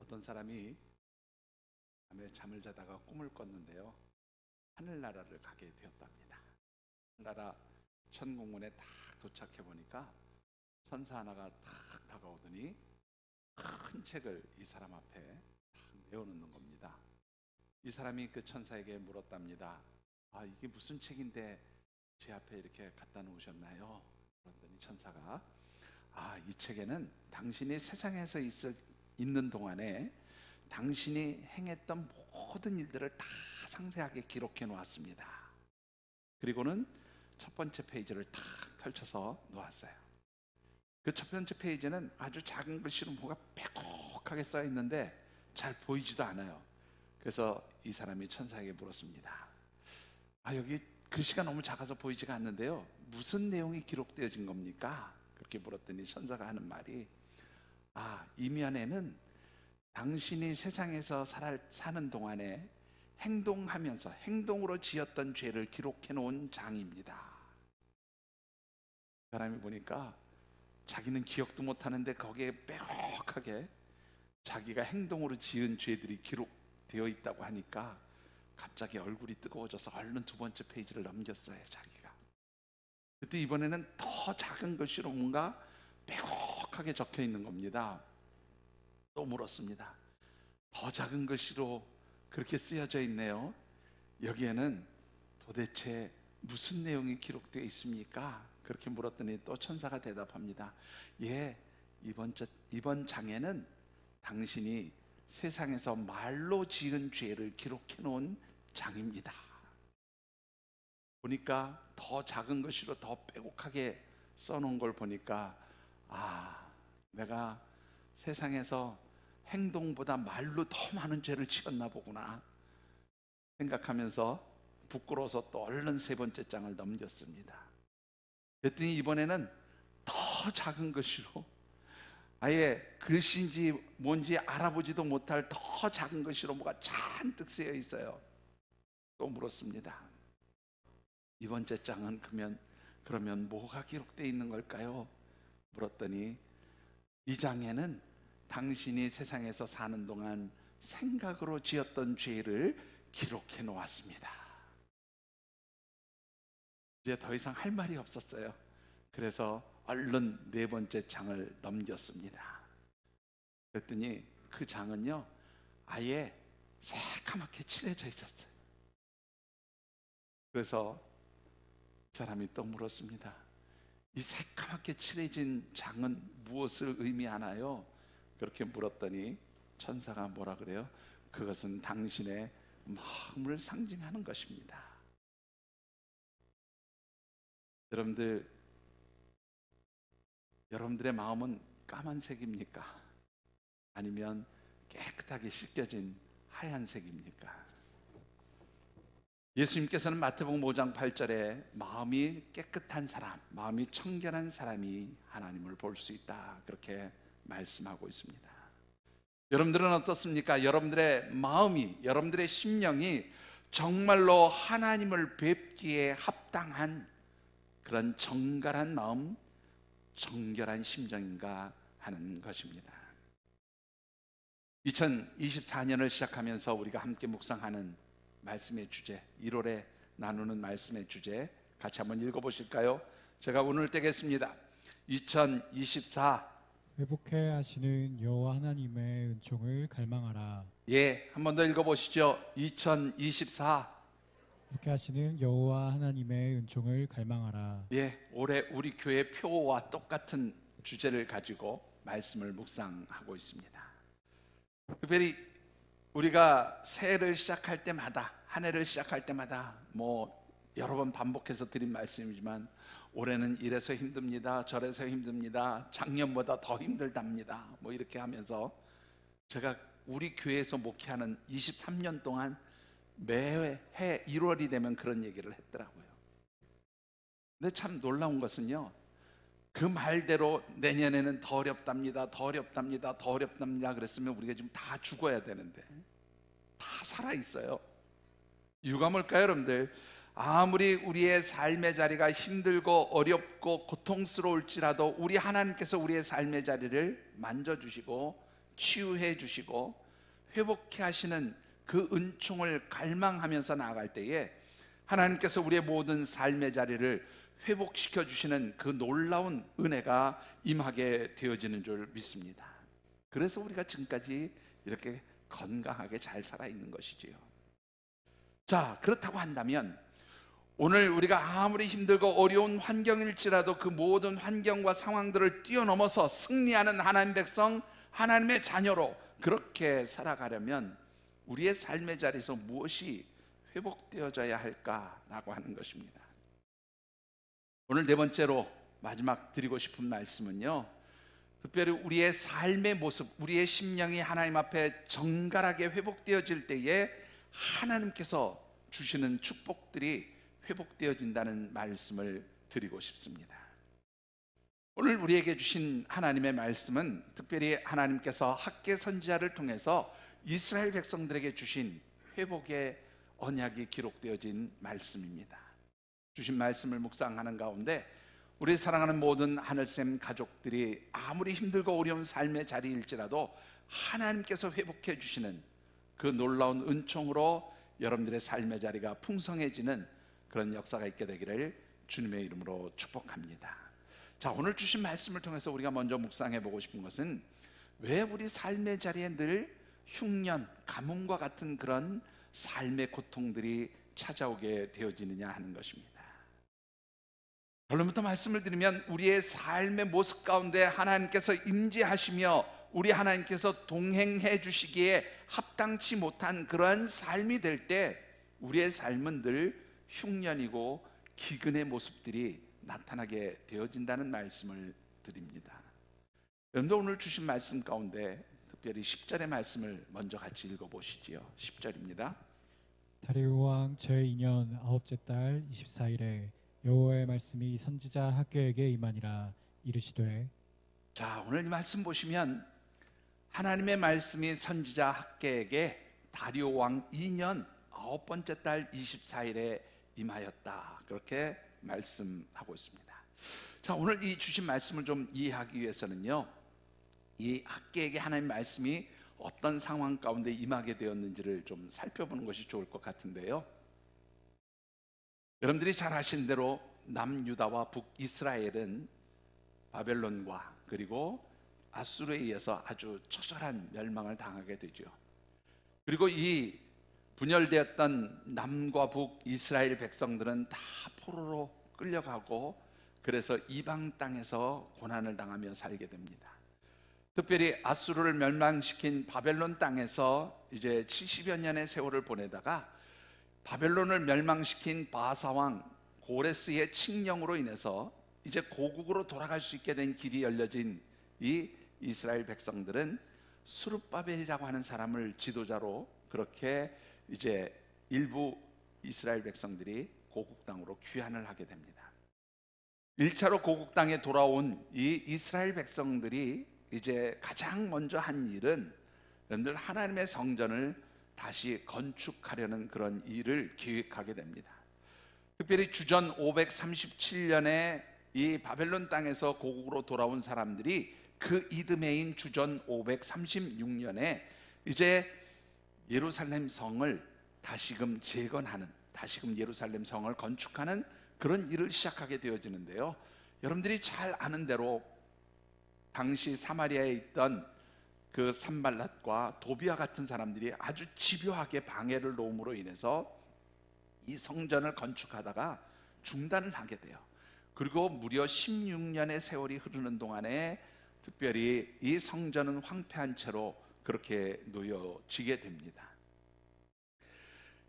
어떤 사람이 밤에 잠을 자다가 꿈을 꿨는데요, 하늘나라를 가게 되었답니다. 하늘나라 천공문에 딱 도착해 보니까 천사 하나가 딱 다가오더니 큰 책을 이 사람 앞에 딱 내어놓는 겁니다. 이 사람이 그 천사에게 물었답니다. 아, 이게 무슨 책인데 제 앞에 이렇게 갖다 놓으셨나요? 그랬더니 천사가, 아, 이 책에는 당신이 세상에서 있는 동안에 당신이 행했던 모든 일들을 다 상세하게 기록해 놓았습니다. 그리고는 첫 번째 페이지를 탁 펼쳐서 놓았어요. 그 첫 번째 페이지는 아주 작은 글씨로 뭐가 빼곡하게 써 있는데 잘 보이지도 않아요. 그래서 이 사람이 천사에게 물었습니다. 아, 여기 글씨가 너무 작아서 보이지가 않는데요, 무슨 내용이 기록되어진 겁니까? 그렇게 물었더니 천사가 하는 말이, 아, 이면에는 당신이 세상에서 사는 동안에 행동하면서 행동으로 지었던 죄를 기록해 놓은 장입니다. 사람이 보니까 자기는 기억도 못하는데 거기에 빼곡하게 자기가 행동으로 지은 죄들이 기록되어 있다고 하니까 갑자기 얼굴이 뜨거워져서 얼른 두 번째 페이지를 넘겼어요. 자기가 그때 이번에는 더 작은 글씨로 뭔가 빼곡하게 적혀 있는 겁니다. 또 물었습니다. 더 작은 글씨로 그렇게 쓰여져 있네요. 여기에는 도대체 무슨 내용이 기록되어 있습니까? 그렇게 물었더니 또 천사가 대답합니다. 예, 이번 장에는 당신이 세상에서 말로 지은 죄를 기록해 놓은 장입니다. 보니까 더 작은 글씨로 더 빼곡하게 써놓은 걸 보니까, 아, 내가 세상에서 행동보다 말로 더 많은 죄를 지었나 보구나 생각하면서 부끄러워서 또 얼른 세 번째 장을 넘겼습니다. 그랬더니 이번에는 더 작은 글씨로, 아예 글씨인지 뭔지 알아보지도 못할 더 작은 글씨로 뭐가 잔뜩 쓰여 있어요. 또 물었습니다. 이 번째 장은 그러면 뭐가 기록되어 있는 걸까요? 물었더니 이 장에는 당신이 세상에서 사는 동안 생각으로 지었던 죄를 기록해 놓았습니다. 이제 더 이상 할 말이 없었어요. 그래서 얼른 네 번째 장을 넘겼습니다. 그랬더니 그 장은요, 아예 새까맣게 칠해져 있었어요. 그래서 사람이 또 물었습니다. 이 새까맣게 칠해진 장은 무엇을 의미하나요? 그렇게 물었더니 천사가 뭐라 그래요? 그것은 당신의 마음을 상징하는 것입니다. 여러분들의 마음은 까만색입니까? 아니면 깨끗하게 씻겨진 하얀색입니까? 예수님께서는 마태복음 5장 8절에 마음이 깨끗한 사람, 마음이 청결한 사람이 하나님을 볼 수 있다, 그렇게 말씀하고 있습니다. 여러분들은 어떻습니까? 여러분들의 마음이, 여러분들의 심령이 정말로 하나님을 뵙기에 합당한 그런 정갈한 마음, 정결한 심정인가 하는 것입니다. 2024년을 시작하면서 우리가 함께 묵상하는 말씀의 주제, 1월에 나누는 말씀의 주제 같이 한번 읽어보실까요? 제가 오늘 떼겠습니다. 2024 회복해 하시는 여호와 하나님의 은총을 갈망하라. 예, 한 번 더 읽어보시죠. 2024 회복해 하시는 여호와 하나님의 은총을 갈망하라. 예, 올해 우리 교회 표와 똑같은 주제를 가지고 말씀을 묵상하고 있습니다. 특별히 우리가 새해를 시작할 때마다, 한 해를 시작할 때마다 여러 번 반복해서 드린 말씀이지만 올해는 이래서 힘듭니다, 저래서 힘듭니다, 작년보다 더 힘들답니다, 이렇게 하면서 제가 우리 교회에서 목회하는 23년 동안 매해 1월이 되면 그런 얘기를 했더라고요. 근데 참 놀라운 것은요, 그 말대로 내년에는 더 어렵답니다, 더 어렵답니다, 더 어렵답니다 그랬으면 우리가 지금 다 죽어야 되는데 다 살아있어요. 이유가 뭘까요, 여러분들? 아무리 우리의 삶의 자리가 힘들고 어렵고 고통스러울지라도 우리 하나님께서 우리의 삶의 자리를 만져주시고 치유해 주시고 회복해 하시는 그 은총을 갈망하면서 나아갈 때에 하나님께서 우리의 모든 삶의 자리를 회복시켜 주시는 그 놀라운 은혜가 임하게 되어지는 줄 믿습니다. 그래서 우리가 지금까지 이렇게 건강하게 잘 살아있는 것이지요. 자, 그렇다고 한다면 오늘 우리가 아무리 힘들고 어려운 환경일지라도 그 모든 환경과 상황들을 뛰어넘어서 승리하는 하나님 백성, 하나님의 자녀로 그렇게 살아가려면 우리의 삶의 자리에서 무엇이 회복되어져야 할까라고 하는 것입니다. 오늘 네 번째로 마지막 드리고 싶은 말씀은요, 특별히 우리의 삶의 모습, 우리의 심령이 하나님 앞에 정갈하게 회복되어질 때에 하나님께서 주시는 축복들이 회복되어진다는 말씀을 드리고 싶습니다. 오늘 우리에게 주신 하나님의 말씀은 특별히 하나님께서 학개 선지자를 통해서 이스라엘 백성들에게 주신 회복의 언약이 기록되어진 말씀입니다. 주신 말씀을 묵상하는 가운데 우리 사랑하는 모든 하늘샘 가족들이 아무리 힘들고 어려운 삶의 자리일지라도 하나님께서 회복해 주시는 그 놀라운 은총으로 여러분들의 삶의 자리가 풍성해지는 그런 역사가 있게 되기를 주님의 이름으로 축복합니다. 자, 오늘 주신 말씀을 통해서 우리가 먼저 묵상해 보고 싶은 것은 왜 우리 삶의 자리에 늘 흉년, 가뭄과 같은 그런 삶의 고통들이 찾아오게 되어지느냐 하는 것입니다. 결론부터 말씀을 드리면 우리의 삶의 모습 가운데 하나님께서 임재하시며 우리 하나님께서 동행해 주시기에 합당치 못한 그러한 삶이 될 때 우리의 삶은 늘 흉년이고 기근의 모습들이 나타나게 되어진다는 말씀을 드립니다. 여러분도 오늘 주신 말씀 가운데 특별히 10절의 말씀을 먼저 같이 읽어보시지요. 10절입니다. 다리오 왕 제2년 9째 달 24일에 여호와의 말씀이 선지자 학개에게 임하니라. 이르시되. 자, 오늘 이 말씀 보시면 하나님의 말씀이 선지자 학개에게 다리오 왕 2년 9번째 달 24일에 임하였다, 그렇게 말씀하고 있습니다. 자, 오늘 이 주신 말씀을 좀 이해하기 위해서는요, 이 학개에게 하나님 말씀이 어떤 상황 가운데 임하게 되었는지를 좀 살펴보는 것이 좋을 것 같은데요, 여러분들이 잘 아시는 대로 남유다와 북이스라엘은 바벨론과 그리고 아수르에 의해서 아주 처절한 멸망을 당하게 되죠. 그리고 이 분열되었던 남과 북 이스라엘 백성들은 다 포로로 끌려가고 그래서 이방 땅에서 고난을 당하며 살게 됩니다. 특별히 아수르를 멸망시킨 바벨론 땅에서 이제 70여 년의 세월을 보내다가 바벨론을 멸망시킨 바사왕 고레스의 칙령으로 인해서 이제 고국으로 돌아갈 수 있게 된 길이 열려진 이 이스라엘 백성들은 스룹바벨이라고 하는 사람을 지도자로 그렇게 이제 일부 이스라엘 백성들이 고국 땅으로 귀환을 하게 됩니다. 1차로 고국 땅에 돌아온 이 이스라엘 백성들이 이제 가장 먼저 한 일은 여러분들 하나님의 성전을 다시 건축하려는 그런 일을 계획하게 됩니다. 특별히 주전 537년에 이 바벨론 땅에서 고국으로 돌아온 사람들이 그 이듬해인 주전 536년에 이제 예루살렘 성을 다시금 재건하는, 다시금 예루살렘 성을 건축하는 그런 일을 시작하게 되어지는데요, 여러분들이 잘 아는 대로 당시 사마리아에 있던 그 산발랏과 도비아 같은 사람들이 아주 집요하게 방해를 놓음으로 인해서 이 성전을 건축하다가 중단을 하게 돼요. 그리고 무려 16년의 세월이 흐르는 동안에 특별히 이 성전은 황폐한 채로 그렇게 놓여지게 됩니다.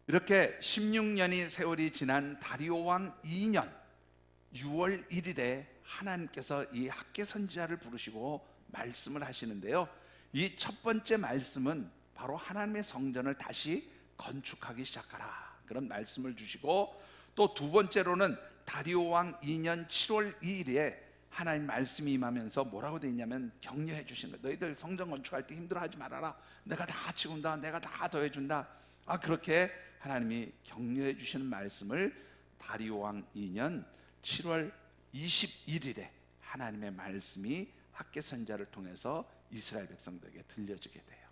이렇게 16년이 세월이 지난 다리오 왕 2년 6월 1일에 하나님께서 이 학개 선지자를 부르시고 말씀을 하시는데요, 이 첫 번째 말씀은 바로 하나님의 성전을 다시 건축하기 시작하라, 그런 말씀을 주시고, 또 두 번째로는 다리오 왕 2년 7월 2일에 하나님 말씀이 임하면서 뭐라고 되어 있냐면 격려해 주신 거예요. 너희들 성전 건축할 때 힘들어하지 말아라, 내가 다 지운다, 내가 다 더해준다. 그렇게 하나님이 격려해 주시는 말씀을 다리오 왕 2년 7월 21일에 하나님의 말씀이 학개 선지자를 통해서 이스라엘 백성들에게 들려지게 돼요.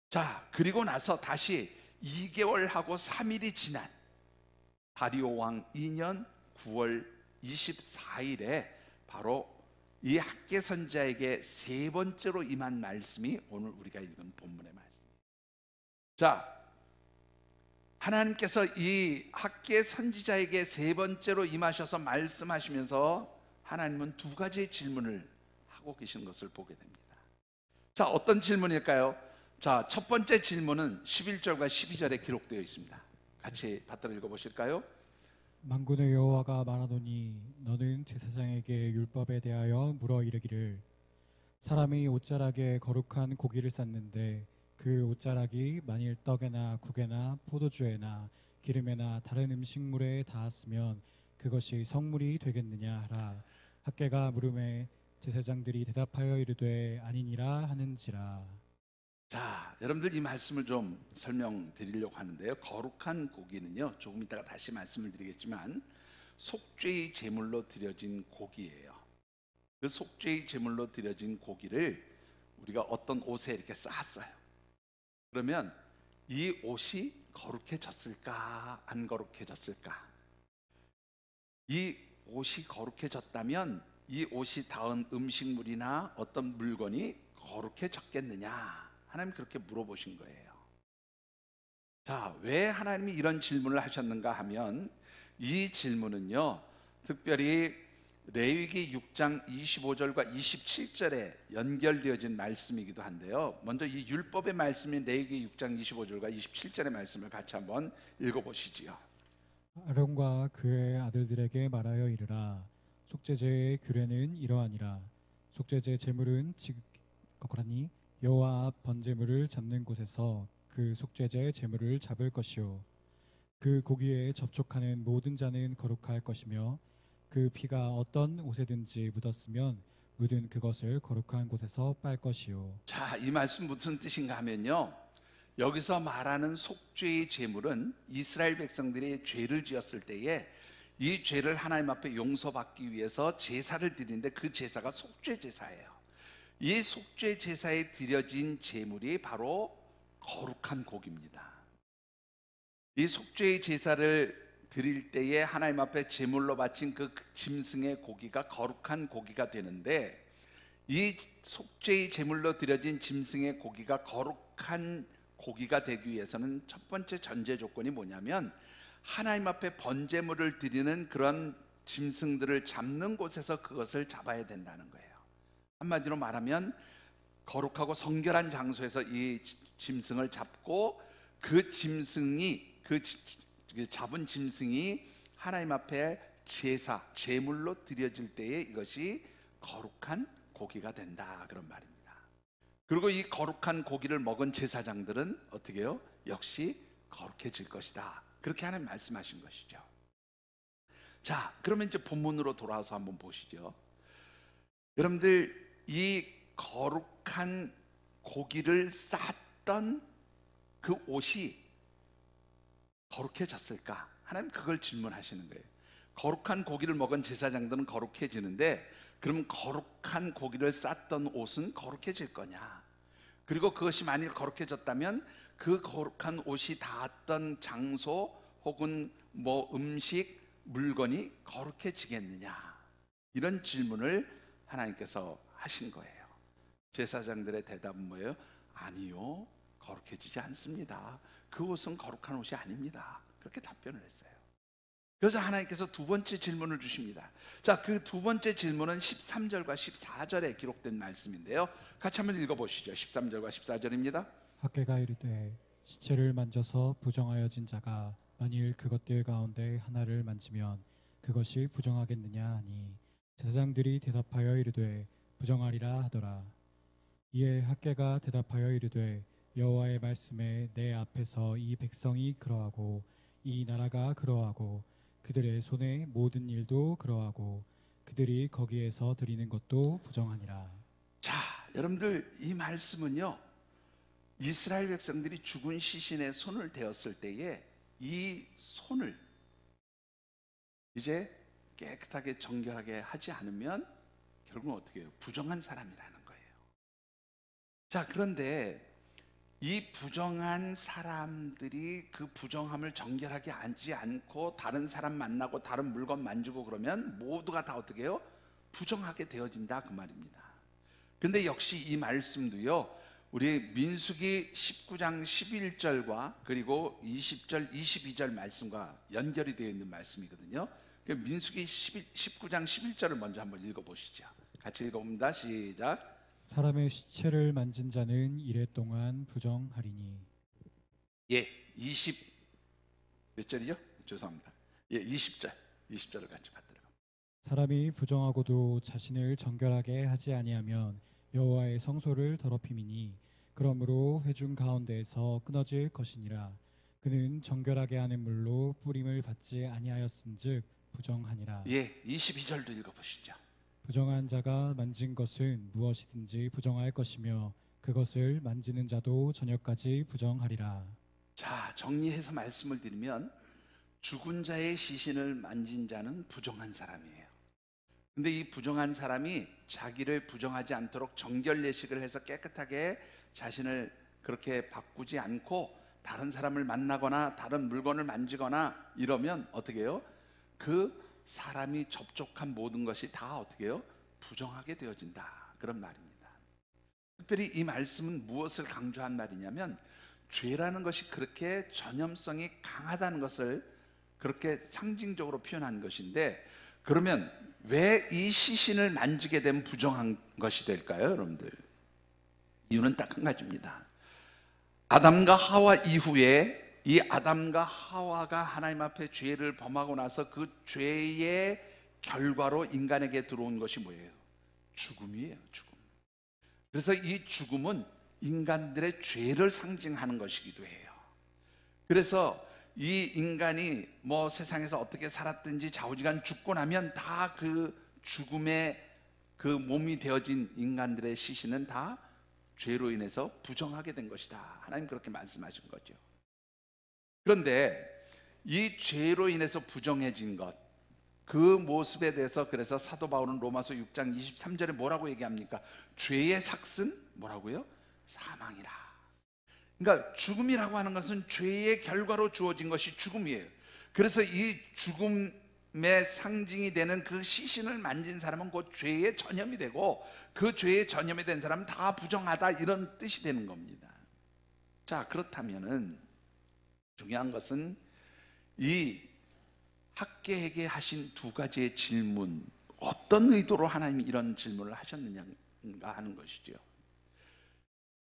자, 그리고 나서 다시 2개월하고 3일이 지난 다리오 왕 2년 9월 24일에 바로 이 학개 선지자에게 세 번째로 임한 말씀이 오늘 우리가 읽은 본문의 말씀입니다. 자, 하나님께서 이 학개 선지자에게 세 번째로 임하셔서 말씀하시면서 하나님은 두 가지의 질문을 하고 계신 것을 보게 됩니다. 자, 어떤 질문일까요? 자, 첫 번째 질문은 11절과 12절에 기록되어 있습니다. 같이 받들어 읽어보실까요? 만군의 여호와가 말하노니 너는 제사장에게 율법에 대하여 물어 이르기를 사람이 옷자락에 거룩한 고기를 쌌는데 그 옷자락이 만일 떡에나 국에나 포도주에나 기름에나 다른 음식물에 닿았으면 그것이 성물이 되겠느냐 하라. 학개가 물음에 제사장들이 대답하여 이르되 아니니라 하는지라. 자, 여러분들 이 말씀을 좀 설명드리려고 하는데요. 거룩한 고기는요, 조금 이따가 다시 말씀을 드리겠지만 속죄의 제물로 드려진 고기예요. 그 속죄의 제물로 드려진 고기를 우리가 어떤 옷에 이렇게 쌌어요. 그러면 이 옷이 거룩해졌을까, 안 거룩해졌을까? 이 옷이 거룩해졌다면 이 옷이 닿은 음식물이나 어떤 물건이 거룩해졌겠느냐? 하나님 그렇게 물어보신 거예요. 자, 왜 하나님이 이런 질문을 하셨는가 하면 이 질문은요, 특별히 레위기 6장 25절과 27절에 연결되어진 말씀이기도 한데요. 먼저 이 율법의 말씀인 레위기 6장 25절과 27절의 말씀을 같이 한번 읽어보시지요. 아론과 그의 아들들에게 말하여 이르라. 속죄제의 규례는 이러하니라. 속죄제 제물은 거꾸라니 여호와 앞 번제물을 잡는 곳에서 그 속죄제 제물을 잡을 것이요 그 고기에 접촉하는 모든 자는 거룩할 것이며 그 피가 어떤 옷에든지 묻었으면 묻은 그것을 거룩한 곳에서 빨 것이요. 자, 이 말씀 무슨 뜻인가 하면요, 여기서 말하는 속죄의 제물은 이스라엘 백성들이 죄를 지었을 때에 이 죄를 하나님 앞에 용서받기 위해서 제사를 드리는데 그 제사가 속죄 제사예요. 이 속죄 제사에 드려진 제물이 바로 거룩한 고기입니다. 이 속죄의 제사를 드릴 때에 하나님 앞에 제물로 바친 그 짐승의 고기가 거룩한 고기가 되는데, 이 속죄의 제물로 드려진 짐승의 고기가 거룩한 고기가 되기 위해서는 첫 번째 전제 조건이 뭐냐면 하나님 앞에 번제물을 드리는 그런 짐승들을 잡는 곳에서 그것을 잡아야 된다는 거예요. 한마디로 말하면 거룩하고 성결한 장소에서 이 짐승을 잡고 그 짐승이 그 잡은 짐승이 하나님 앞에 제사, 제물로 드려질 때에 이것이 거룩한 고기가 된다, 그런 말입니다. 그리고 이 거룩한 고기를 먹은 제사장들은 어떻게 해요? 역시 거룩해질 것이다, 그렇게 하나님 말씀하신 것이죠. 자, 그러면 이제 본문으로 돌아와서 한번 보시죠. 여러분들, 이 거룩한 고기를 쌌던 그 옷이 거룩해졌을까? 하나님 그걸 질문하시는 거예요. 거룩한 고기를 먹은 제사장들은 거룩해지는데 그럼 거룩한 고기를 쌌던 옷은 거룩해질 거냐? 그리고 그것이 만일 거룩해졌다면 그 거룩한 옷이 닿았던 장소 혹은 뭐 음식, 물건이 거룩해지겠느냐? 이런 질문을 하나님께서 하신 거예요. 제사장들의 대답은 뭐예요? 아니요, 거룩해지지 않습니다. 그 옷은 거룩한 옷이 아닙니다. 그렇게 답변을 했어요. 그래서 하나님께서 두 번째 질문을 주십니다. 자, 그 두 번째 질문은 13절과 14절에 기록된 말씀인데요. 같이 한번 읽어보시죠. 13절과 14절입니다. 학개가 이르되 시체를 만져서 부정하여진 자가 만일 그것들 가운데 하나를 만지면 그것이 부정하겠느냐 하니 제사장들이 대답하여 이르되 부정하리라 하더라. 이에 학개가 대답하여 이르되 여호와의 말씀에 내 앞에서 이 백성이 그러하고 이 나라가 그러하고 그들의 손의 모든 일도 그러하고 그들이 거기에서 드리는 것도 부정하니라. 자, 여러분들, 이 말씀은요, 이스라엘 백성들이 죽은 시신에 손을 대었을 때에 이 손을 이제 깨끗하게 정결하게 하지 않으면 결국은 어떻게 해요? 부정한 사람이라는 거예요. 자, 그런데 이 부정한 사람들이 그 부정함을 정결하게 하지 않고 다른 사람 만나고 다른 물건 만지고 그러면 모두가 다 어떻게 해요? 부정하게 되어진다, 그 말입니다. 근데 역시 이 말씀도요, 우리 민수기 19장 11절과 그리고 20절 22절 말씀과 연결이 되어 있는 말씀이거든요. 민수기 19장 11절을 먼저 한번 읽어보시죠. 같이 읽어봅니다. 시작. 사람의 시체를 만진 자는 이래 동안 부정하리니. 예, 20 몇 절이죠? 죄송합니다. 예, 20절을 같이 받들어. 사람이 부정하고도 자신을 정결하게 하지 아니하면 여호와의 성소를 더럽힘이니 그러므로 회중 가운데에서 끊어질 것이니라. 그는 정결하게 하는 물로 뿌림을 받지 아니하였은즉 부정하니라. 예, 22절도 읽어보시죠. 부정한 자가 만진 것은 무엇이든지 부정할 것이며 그것을 만지는 자도 저녁까지 부정하리라. 자, 정리해서 말씀을 드리면 죽은 자의 시신을 만진 자는 부정한 사람이에요. 근데 이 부정한 사람이 자기를 부정하지 않도록 정결 예식을 해서 깨끗하게 자신을 그렇게 바꾸지 않고 다른 사람을 만나거나 다른 물건을 만지거나 이러면 어떻게 해요? 그 사람이 접촉한 모든 것이 다 어떻게 해요? 부정하게 되어진다, 그런 말입니다. 특별히 이 말씀은 무엇을 강조한 말이냐면 죄라는 것이 그렇게 전염성이 강하다는 것을 그렇게 상징적으로 표현한 것인데, 그러면 왜 이 시신을 만지게 되면 부정한 것이 될까요, 여러분들? 이유는 딱 한 가지입니다. 아담과 하와 이후에 이 아담과 하와가 하나님 앞에 죄를 범하고 나서 그 죄의 결과로 인간에게 들어온 것이 뭐예요? 죽음이에요, 죽음. 그래서 이 죽음은 인간들의 죄를 상징하는 것이기도 해요. 그래서 이 인간이 뭐 세상에서 어떻게 살았든지 좌우지간 죽고 나면 다 그 죽음의 그 몸이 되어진 인간들의 시신은 다 죄로 인해서 부정하게 된 것이다, 하나님 그렇게 말씀하신 거죠. 그런데 이 죄로 인해서 부정해진 것, 그 모습에 대해서 그래서 사도 바울은 로마서 6장 23절에 뭐라고 얘기합니까? 죄의 삭은 뭐라고요? 사망이라. 그러니까 죽음이라고 하는 것은 죄의 결과로 주어진 것이 죽음이에요. 그래서 이 죽음의 상징이 되는 그 시신을 만진 사람은 곧 죄의 전염이 되고 그 죄의 전염이 된 사람은 다 부정하다, 이런 뜻이 되는 겁니다. 자, 그렇다면은 중요한 것은 이 학계에게 하신 두 가지의 질문, 어떤 의도로 하나님이 이런 질문을 하셨느냐가 하는 것이죠.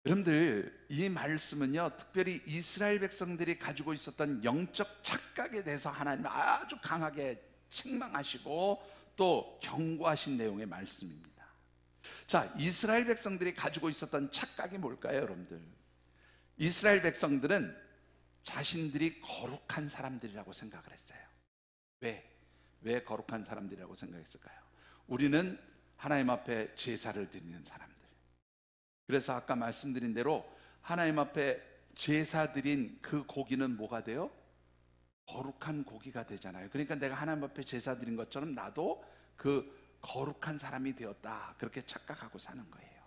여러분들, 이 말씀은요, 특별히 이스라엘 백성들이 가지고 있었던 영적 착각에 대해서 하나님이 아주 강하게 책망하시고 또 경고하신 내용의 말씀입니다. 자, 이스라엘 백성들이 가지고 있었던 착각이 뭘까요, 여러분들? 이스라엘 백성들은 자신들이 거룩한 사람들이라고 생각을 했어요. 왜 거룩한 사람들이라고 생각했을까요? 우리는 하나님 앞에 제사를 드리는 사람들. 그래서 아까 말씀드린 대로 하나님 앞에 제사 드린 그 고기는 뭐가 돼요? 거룩한 고기가 되잖아요. 그러니까 내가 하나님 앞에 제사 드린 것처럼 나도 그 거룩한 사람이 되었다, 그렇게 착각하고 사는 거예요.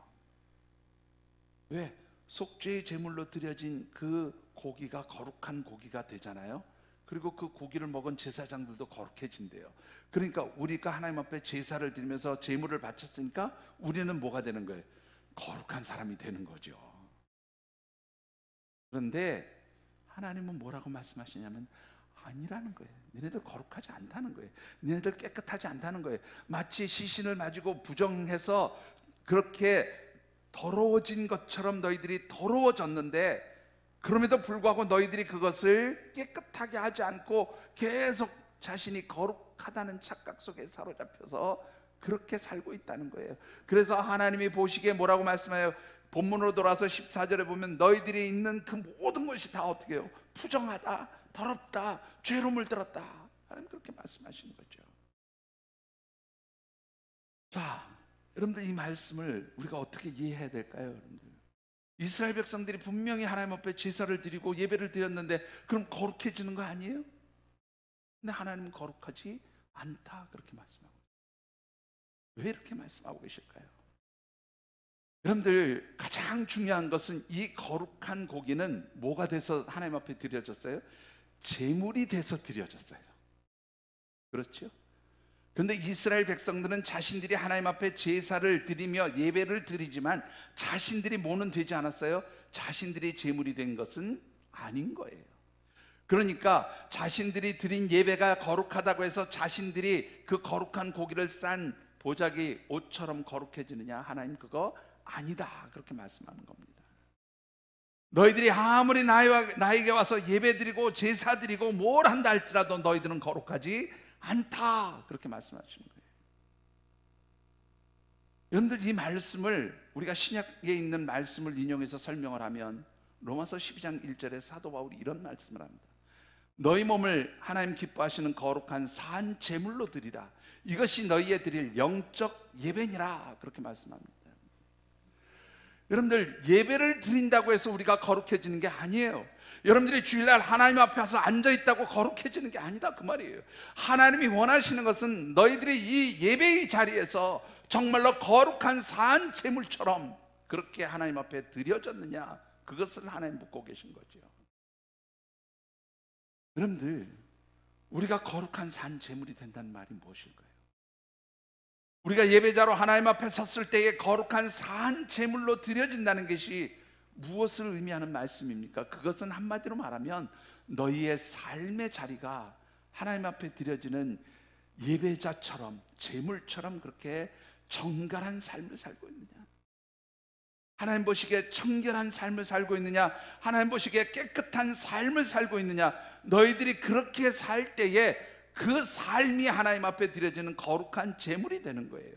왜? 속죄의 제물로 드려진 그 고기가 거룩한 고기가 되잖아요. 그리고 그 고기를 먹은 제사장들도 거룩해진대요. 그러니까 우리가 하나님 앞에 제사를 드리면서 제물을 바쳤으니까 우리는 뭐가 되는 거예요? 거룩한 사람이 되는 거죠. 그런데 하나님은 뭐라고 말씀하시냐면 아니라는 거예요. 너네들 거룩하지 않다는 거예요. 너네들 깨끗하지 않다는 거예요. 마치 시신을 가지고 부정해서 그렇게 더러워진 것처럼 너희들이 더러워졌는데, 그럼에도 불구하고 너희들이 그것을 깨끗하게 하지 않고 계속 자신이 거룩하다는 착각 속에 사로잡혀서 그렇게 살고 있다는 거예요. 그래서 하나님이 보시기에 뭐라고 말씀해요? 본문으로 돌아서 14절에 보면 너희들이 있는 그 모든 것이 다 어떻게 해요? 부정하다, 더럽다, 죄로 물들었다, 하나님 그렇게 말씀하시는 거죠. 자, 여러분들, 이 말씀을 우리가 어떻게 이해해야 될까요, 여러분들? 이스라엘 백성들이 분명히 하나님 앞에 제사를 드리고 예배를 드렸는데 그럼 거룩해지는 거 아니에요? 근데 하나님은 거룩하지 않다, 그렇게 말씀하고. 왜 이렇게 말씀하고 계실까요? 여러분들, 가장 중요한 것은 이 거룩한 고기는 뭐가 돼서 하나님 앞에 드려졌어요? 제물이 돼서 드려졌어요. 그렇죠? 그런데 이스라엘 백성들은 자신들이 하나님 앞에 제사를 드리며 예배를 드리지만 자신들이 뭐는 되지 않았어요? 자신들이 제물이 된 것은 아닌 거예요. 그러니까 자신들이 드린 예배가 거룩하다고 해서 자신들이 그 거룩한 고기를 싼 보자기 옷처럼 거룩해지느냐? 하나님 그거 아니다, 그렇게 말씀하는 겁니다. 너희들이 아무리 나에게 와서 예배드리고 제사드리고 뭘 한다 할지라도 너희들은 거룩하지 않다, 그렇게 말씀하시는 거예요. 여러분들, 이 말씀을 우리가 신약에 있는 말씀을 인용해서 설명을 하면 로마서 12장 1절에 사도 바울이 이런 말씀을 합니다. 너희 몸을 하나님 기뻐하시는 거룩한 산 제물로 드리라. 이것이 너희의 드릴 영적 예배니라, 그렇게 말씀합니다. 여러분들, 예배를 드린다고 해서 우리가 거룩해지는 게 아니에요. 여러분들이 주일날 하나님 앞에 와서 앉아있다고 거룩해지는 게 아니다, 그 말이에요. 하나님이 원하시는 것은 너희들이 이 예배의 자리에서 정말로 거룩한 산 제물처럼 그렇게 하나님 앞에 드려졌느냐, 그것을 하나님 묻고 계신 거죠. 여러분들, 우리가 거룩한 산 제물이 된다는 말이 무엇일까요? 우리가 예배자로 하나님 앞에 섰을 때에 거룩한 산 제물로 드려진다는 것이 무엇을 의미하는 말씀입니까? 그것은 한마디로 말하면 너희의 삶의 자리가 하나님 앞에 드려지는 예배자처럼, 제물처럼 그렇게 정갈한 삶을 살고 있느냐, 하나님 보시기에 청결한 삶을 살고 있느냐, 하나님 보시기에 깨끗한 삶을 살고 있느냐, 너희들이 그렇게 살 때에 그 삶이 하나님 앞에 드려지는 거룩한 제물이 되는 거예요.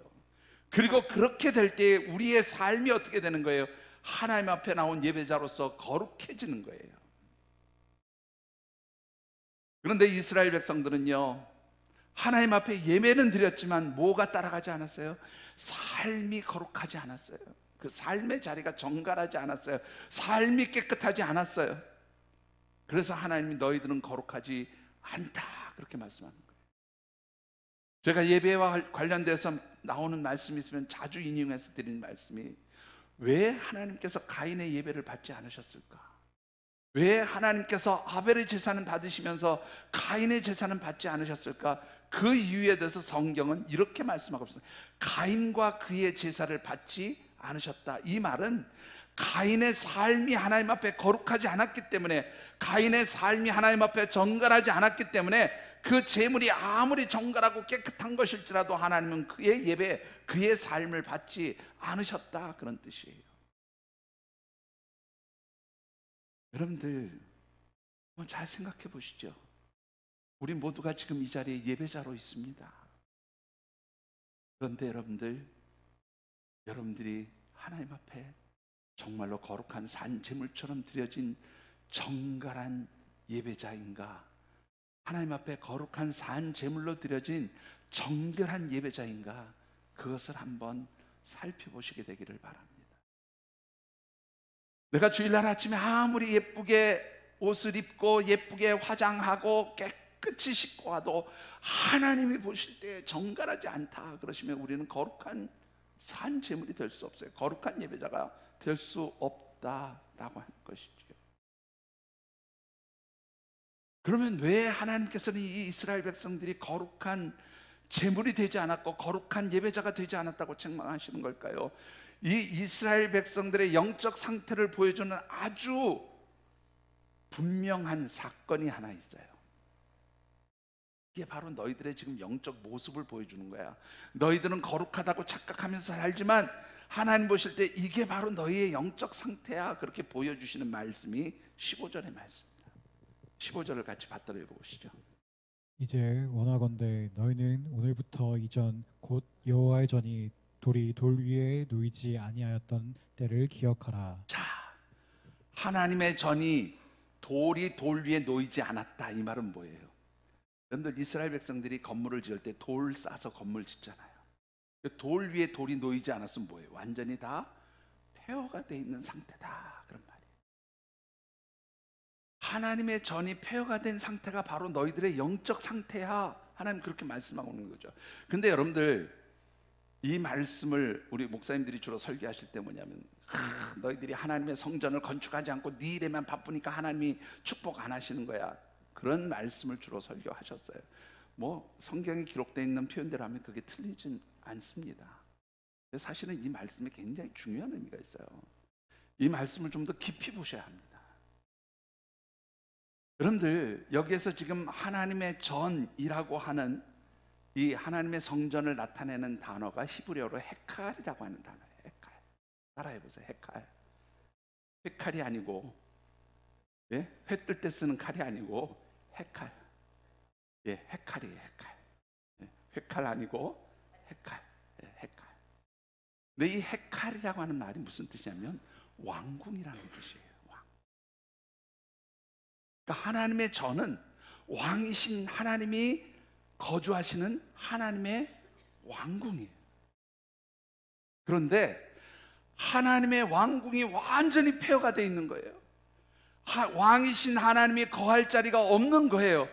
그리고 그렇게 될 때에 우리의 삶이 어떻게 되는 거예요? 하나님 앞에 나온 예배자로서 거룩해지는 거예요. 그런데 이스라엘 백성들은요, 하나님 앞에 예배는 드렸지만 뭐가 따라가지 않았어요? 삶이 거룩하지 않았어요. 그 삶의 자리가 정갈하지 않았어요. 삶이 깨끗하지 않았어요. 그래서 하나님이 너희들은 거룩하지 않다, 그렇게 말씀하는 거예요. 제가 예배와 관련돼서 나오는 말씀이 있으면 자주 인용해서 드리는 말씀이, 왜 하나님께서 가인의 예배를 받지 않으셨을까? 왜 하나님께서 아벨의 제사는 받으시면서 가인의 제사는 받지 않으셨을까? 그 이유에 대해서 성경은 이렇게 말씀하고 있어요. 가인과 그의 제사를 받지 않으셨다. 이 말은 가인의 삶이 하나님 앞에 거룩하지 않았기 때문에, 가인의 삶이 하나님 앞에 정갈하지 않았기 때문에 그 제물이 아무리 정갈하고 깨끗한 것일지라도 하나님은 그의 예배, 그의 삶을 받지 않으셨다, 그런 뜻이에요. 여러분들, 한번 잘 생각해 보시죠. 우리 모두가 지금 이 자리에 예배자로 있습니다. 그런데 여러분들이 하나님 앞에 정말로 거룩한 산 제물처럼 드려진 정갈한 예배자인가? 하나님 앞에 거룩한 산 제물로 드려진 정결한 예배자인가? 그것을 한번 살펴보시게 되기를 바랍니다. 내가 주일날 아침에 아무리 예쁘게 옷을 입고 예쁘게 화장하고 깨끗이 씻고 와도 하나님이 보실 때 정갈하지 않다 그러시면 우리는 거룩한 산 제물이 될 수 없어요. 거룩한 예배자가 될 수 없다라고 하는 것이죠. 그러면 왜 하나님께서는 이 이스라엘 백성들이 거룩한 제물이 되지 않았고 거룩한 예배자가 되지 않았다고 책망하시는 걸까요? 이 이스라엘 백성들의 영적 상태를 보여주는 아주 분명한 사건이 하나 있어요. 이게 바로 너희들의 지금 영적 모습을 보여주는 거야. 너희들은 거룩하다고 착각하면서 살지만 하나님 보실 때 이게 바로 너희의 영적 상태야, 그렇게 보여주시는 말씀이 15절의 말씀입니다. 15절을 같이 받들어 읽어보시죠. 이제 원하건대 너희는 오늘부터 이전 곧 여호와의 전이 돌이 돌 위에 놓이지 아니하였던 때를 기억하라. 자, 하나님의 전이 돌이 돌 위에 놓이지 않았다, 이 말은 뭐예요? 여러분들, 이스라엘 백성들이 건물을 지을 때 돌 싸서 건물 짓잖아요. 돌 위에 돌이 놓이지 않았으면 뭐예요? 완전히 다 폐허가 돼 있는 상태다, 그런 말이에요. 하나님의 전이 폐허가 된 상태가 바로 너희들의 영적 상태야, 하나님 그렇게 말씀하고 있는 거죠. 근데 여러분들, 이 말씀을 우리 목사님들이 주로 설교하실 때 뭐냐면, 너희들이 하나님의 성전을 건축하지 않고 네 일에만 바쁘니까 하나님이 축복 안 하시는 거야. 그런 말씀을 주로 설교하셨어요. 뭐 성경에 기록되어 있는 표현대로 하면 그게 틀리진 않습니다. 사실은 이 말씀에 굉장히 중요한 의미가 있어요. 이 말씀을 좀 더 깊이 보셔야 합니다. 여러분들, 여기에서 지금 하나님의 전이라고 하는 이 하나님의 성전을 나타내는 단어가 히브리어로 헤칼이라고 하는 단어예요. 헤칼. 따라해보세요. 헤칼. 헤칼이 아니고, 회 뜰 때 쓰는 칼이 아니고 헤칼. 헤칼이에요. 헤칼. 헤칼 아니고 헤칼. 헤칼. 근데 이 헤칼이라고 하는 말이 무슨 뜻이냐면 왕궁이라는 뜻이에요. 왕. 그러니까 하나님의 전은 왕이신 하나님이 거주하시는 하나님의 왕궁이에요. 그런데 하나님의 왕궁이 완전히 폐허가 되어 있는 거예요. 왕이신 하나님이 거할 자리가 없는 거예요.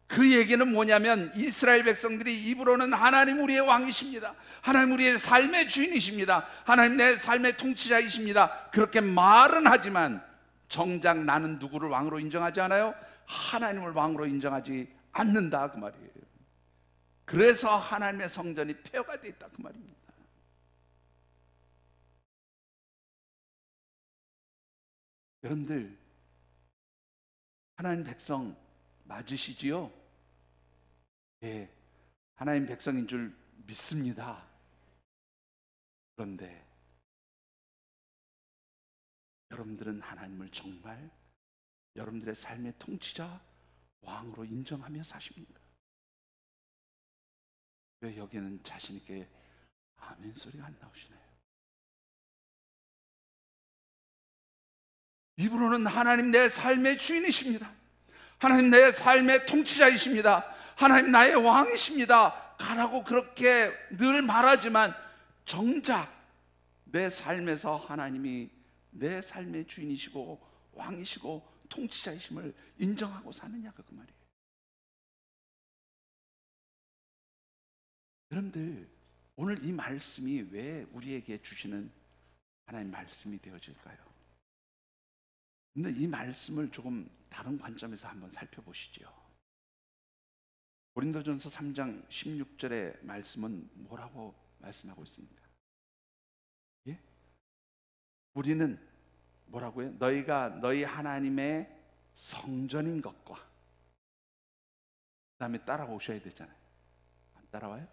그 얘기는 뭐냐면 이스라엘 백성들이 입으로는 하나님 우리의 왕이십니다, 하나님 우리의 삶의 주인이십니다, 하나님 내 삶의 통치자이십니다, 그렇게 말은 하지만 정작 나는 누구를 왕으로 인정하지 않아요? 하나님을 왕으로 인정하지 않는다, 그 말이에요. 그래서 하나님의 성전이 폐허가 되어 있다, 그 말입니다. 여러분들, 하나님 백성 맞으시지요? 예, 하나님 백성인 줄 믿습니다. 그런데 여러분들은 하나님을 정말 여러분들의 삶의 통치자, 왕으로 인정하며 사십니까? 왜 여기는 자신 있게 아멘 소리가 안 나오시나요? 입으로는 하나님 내 삶의 주인이십니다, 하나님 내 삶의 통치자이십니다, 하나님 나의 왕이십니다 가라고 그렇게 늘 말하지만 정작 내 삶에서 하나님이 내 삶의 주인이시고 왕이시고 통치자이심을 인정하고 사느냐가 그 말이에요. 여러분들, 오늘 이 말씀이 왜 우리에게 주시는 하나님 말씀이 되어질까요? 근데 이 말씀을 조금 다른 관점에서 한번 살펴보시죠. 고린도전서 3장 16절의 말씀은 뭐라고 말씀하고 있습니까? 예? 우리는 뭐라고요? 너희가 너희 하나님의 성전인 것과, 그 다음에 따라오셔야 되잖아요. 안 따라와요?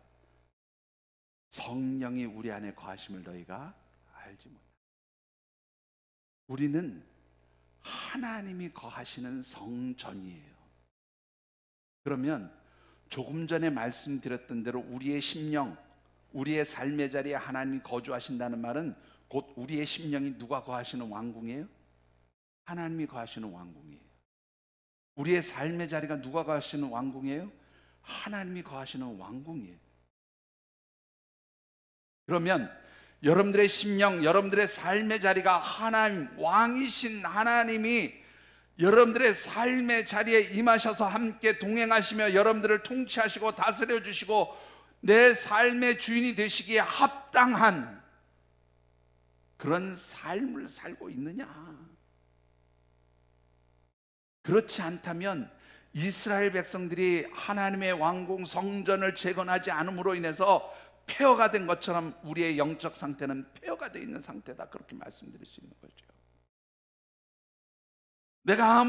성령이 우리 안에 거하심을 너희가 알지 못하고. 우리는 하나님이 거하시는 성전이에요. 그러면 조금 전에 말씀드렸던 대로 우리의 심령, 우리의 삶의 자리에 하나님이 거주하신다는 말은 곧 우리의 심령이 누가 거하시는 왕궁이에요? 하나님이 거하시는 왕궁이에요. 우리의 삶의 자리가 누가 거하시는 왕궁이에요? 하나님이 거하시는 왕궁이에요. 그러면 여러분들의 심령, 여러분들의 삶의 자리가 하나님, 왕이신 하나님이 여러분들의 삶의 자리에 임하셔서 함께 동행하시며 여러분들을 통치하시고 다스려 주시고 내 삶의 주인이 되시기에 합당한 그런 삶을 살고 있느냐? 그렇지 않다면 이스라엘 백성들이 하나님의 왕궁 성전을 재건하지 않음으로 인해서 폐허가 된 것처럼 우리의 영적 상태는 폐허가 되어 있는 상태다, 그렇게 말씀드릴 수 있는 거죠. 내가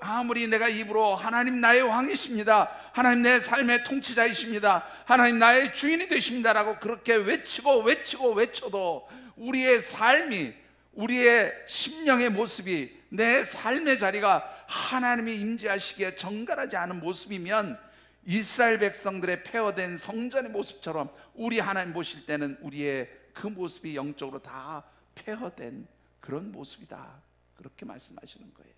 아무리 내가 입으로 하나님 나의 왕이십니다, 하나님 내 삶의 통치자이십니다, 하나님 나의 주인이 되십니다라고 그렇게 외쳐도 우리의 삶이, 우리의 심령의 모습이, 내 삶의 자리가 하나님이 임재하시기에 정갈하지 않은 모습이면 이스라엘 백성들의 폐허된 성전의 모습처럼 우리 하나님 보실 때는 우리의 그 모습이 영적으로 다 폐허된 그런 모습이다, 그렇게 말씀하시는 거예요.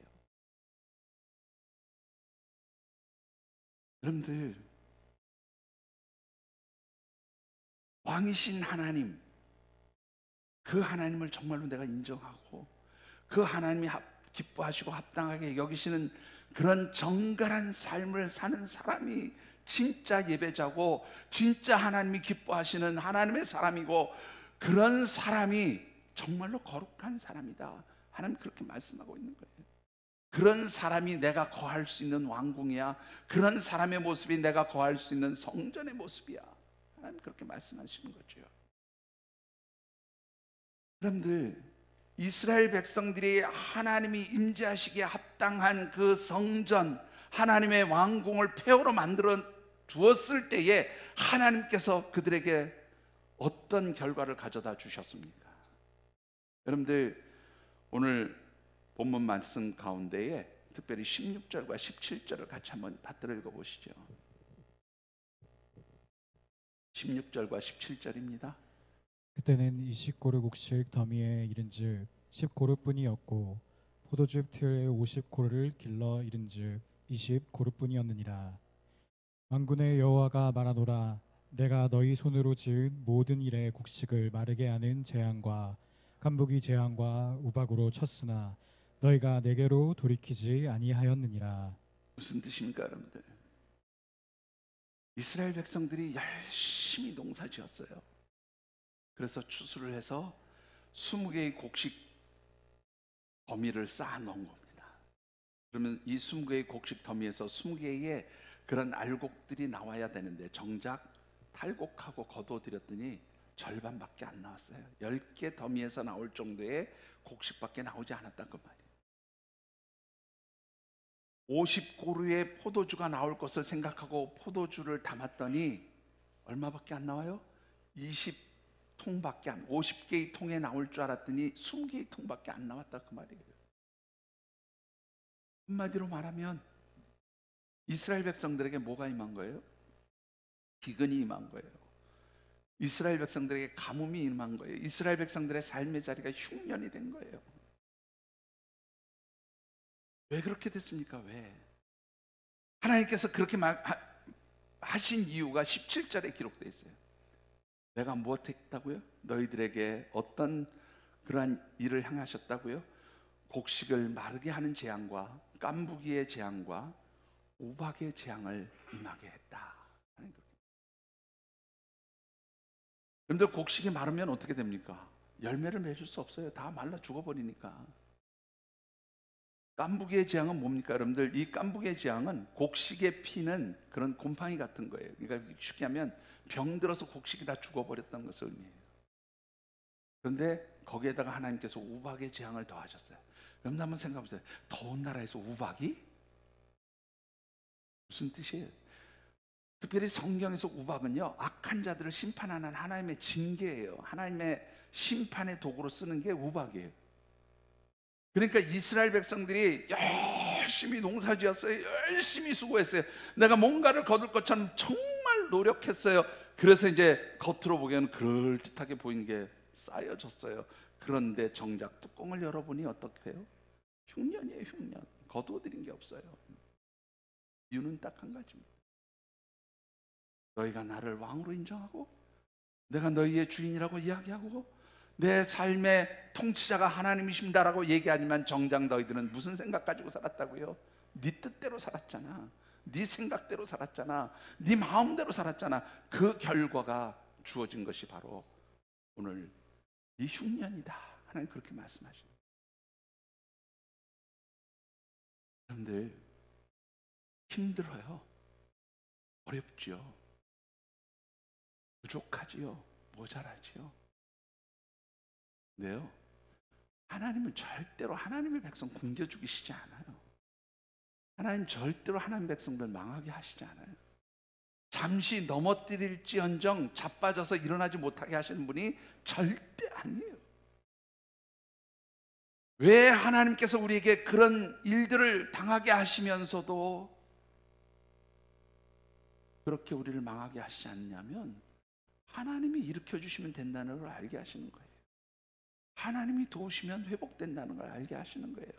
여러분들, 왕이신 하나님, 그 하나님을 정말로 내가 인정하고 그 하나님이 기뻐하시고 합당하게 여기시는 그런 정갈한 삶을 사는 사람이 진짜 예배자고 진짜 하나님이 기뻐하시는 하나님의 사람이고 그런 사람이 정말로 거룩한 사람이다. 하나님 그렇게 말씀하고 있는 거예요. 그런 사람이 내가 거할 수 있는 왕궁이야. 그런 사람의 모습이 내가 거할 수 있는 성전의 모습이야. 하나님 그렇게 말씀하시는 거죠. 여러분들, 이스라엘 백성들이 하나님이 임재하시기에 합당한 그 성전, 하나님의 왕궁을 폐허로 만들어 두었을 때에 하나님께서 그들에게 어떤 결과를 가져다 주셨습니까? 여러분들, 오늘 본문 말씀 가운데에 특별히 16절과 17절을 같이 한번 받들어 읽어보시죠. 16절과 17절입니다. 그때는 20고르 곡식 더미에 이른즉 10고르뿐이었고 포도즙 틀에 50고르를 길러 이른즉 20고르뿐이었느니라. 만군의 여호와가 말하노라. 내가 너희 손으로 지은 모든 일의 곡식을 마르게 하는 재앙과 깐부기 재앙과 우박으로 쳤으나 너희가 내게로 돌이키지 아니하였느니라. 무슨 뜻입니까, 여러분들? 이스라엘 백성들이 열심히 농사지었어요. 그래서 추수를 해서 20개의 곡식 더미를 쌓아 놓은 겁니다. 그러면 이 20개의 곡식 더미에서 20개의 그런 알곡들이 나와야 되는데 정작 탈곡하고 거둬들였더니 절반밖에 안 나왔어요. 10개 더미에서 나올 정도의 곡식밖에 나오지 않았단 그 말이에요. 50고루의 포도주가 나올 것을 생각하고 포도주를 담았더니 얼마밖에 안 나와요? 20통밖에 안, 50개의 통에 나올 줄 알았더니 20개의 통밖에 안 나왔다 그 말이에요. 한마디로 말하면 이스라엘 백성들에게 뭐가 임한 거예요? 기근이 임한 거예요. 이스라엘 백성들에게 가뭄이 임한 거예요. 이스라엘 백성들의 삶의 자리가 흉년이 된 거예요. 왜 그렇게 됐습니까? 왜? 하나님께서 그렇게 하신 이유가 17절에 기록되어 있어요. 내가 무엇 했다고요? 너희들에게 어떤 그러한 일을 행하셨다고요? 곡식을 마르게 하는 재앙과 깐부기의 재앙과 우박의 재앙을 임하게 했다. 그런데 곡식이 마르면 어떻게 됩니까? 열매를 맺을 수 없어요. 다 말라 죽어버리니까. 깐부기의 재앙은 뭡니까? 여러분들, 이 깐부기의 재앙은 곡식에 피는 그런 곰팡이 같은 거예요. 그러니까 쉽게 하면 병들어서 곡식이 다 죽어버렸다는 것을 의미해요. 그런데 거기에다가 하나님께서 우박의 재앙을 더하셨어요. 여러분 한번 생각해 보세요. 더운 나라에서 우박이? 무슨 뜻이에요? 특별히 성경에서 우박은요, 악한 자들을 심판하는 하나님의 징계예요. 하나님의 심판의 도구로 쓰는 게 우박이에요. 그러니까 이스라엘 백성들이 열심히 농사지었어요. 열심히 수고했어요. 내가 뭔가를 거둘 것처럼 정말 노력했어요. 그래서 이제 겉으로 보기에는 그럴듯하게 보이는 게 쌓여졌어요. 그런데 정작 뚜껑을 열어보니 어떻게 해요? 흉년이에요, 흉년. 거두어들인 게 없어요. 이유는 딱 한 가지입니다. 너희가 나를 왕으로 인정하고 내가 너희의 주인이라고 이야기하고 내 삶의 통치자가 하나님이십니다라고 얘기하지만 정작 너희들은 무슨 생각 가지고 살았다고요? 네 뜻대로 살았잖아. 네 생각대로 살았잖아. 네 마음대로 살았잖아. 그 결과가 주어진 것이 바로 오늘 이 흉년이다. 하나님 그렇게 말씀하십니다. 여러분들 힘들어요. 어렵지요. 부족하지요. 모자라지요. 네요. 하나님은 절대로 하나님의 백성 굶겨주기시지 않아요. 하나님 절대로 하나님 백성들 망하게 하시지 않아요. 잠시 넘어뜨릴지언정 자빠져서 일어나지 못하게 하시는 분이 절대 아니에요. 왜 하나님께서 우리에게 그런 일들을 당하게 하시면서도 그렇게 우리를 망하게 하시지 않냐면 하나님이 일으켜주시면 된다는 걸 알게 하시는 거예요. 하나님이 도우시면 회복된다는 걸 알게 하시는 거예요.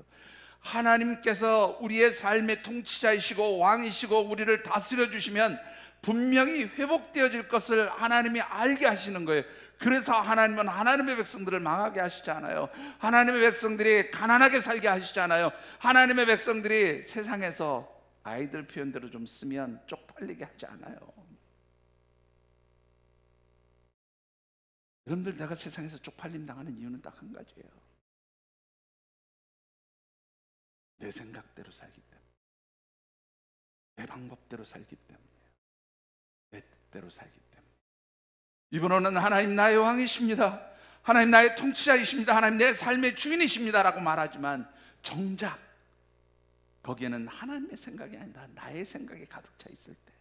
하나님께서 우리의 삶의 통치자이시고 왕이시고 우리를 다스려 주시면 분명히 회복되어질 것을 하나님이 알게 하시는 거예요. 그래서 하나님은 하나님의 백성들을 망하게 하시지 않아요. 하나님의 백성들이 가난하게 살게 하시지 않아요. 하나님의 백성들이 세상에서 아이들 표현대로 좀 쓰면 쪽팔리게 하지 않아요. 여러분들, 내가 세상에서 쪽팔림 당하는 이유는 딱 한 가지예요. 내 생각대로 살기 때문에, 내 방법대로 살기 때문에, 내 뜻대로 살기 때문에. 이번호는 하나님 나의 왕이십니다, 하나님 나의 통치자이십니다, 하나님 내 삶의 주인이십니다 라고 말하지만 정작 거기에는 하나님의 생각이 아니라 나의 생각이 가득 차 있을 때,